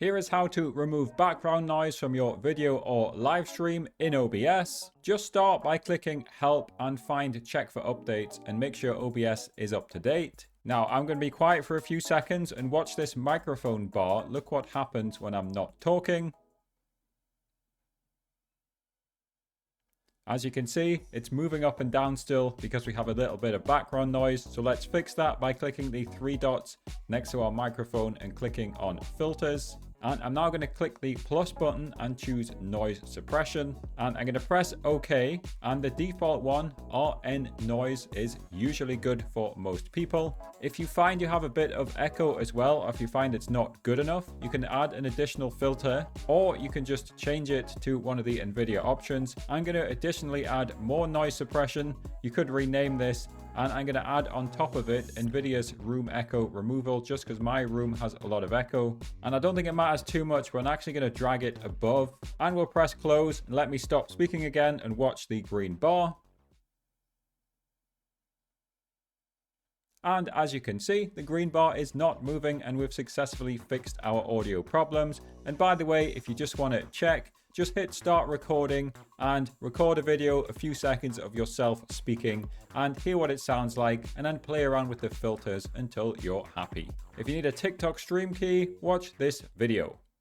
Here is how to remove background noise from your video or live stream in OBS. Just start by clicking Help and find Check for Updates and make sure OBS is up to date. Now I'm going to be quiet for a few seconds and watch this microphone bar. Look what happens when I'm not talking. As you can see, it's moving up and down still because we have a little bit of background noise. So let's fix that by clicking the three dots next to our microphone and clicking on Filters. And I'm now going to click the plus button and choose noise suppression. And I'm going to press OK. And the default one, RNNoise, is usually good for most people. If you find you have a bit of echo as well, or if you find it's not good enough, you can add an additional filter, or you can just change it to one of the NVIDIA options. I'm going to additionally add more noise suppression. You could rename this. And I'm going to add on top of it NVIDIA's room echo removal, just because my room has a lot of echo. And I don't think it matters too much, but I'm actually going to drag it above. And we'll press close and let me stop speaking again and watch the green bar. And as you can see, the green bar is not moving and we've successfully fixed our audio problems. And by the way, if you just want to check, just hit start recording and record a video, a few seconds of yourself speaking and hear what it sounds like, and then play around with the filters until you're happy. If you need a TikTok stream key, watch this video.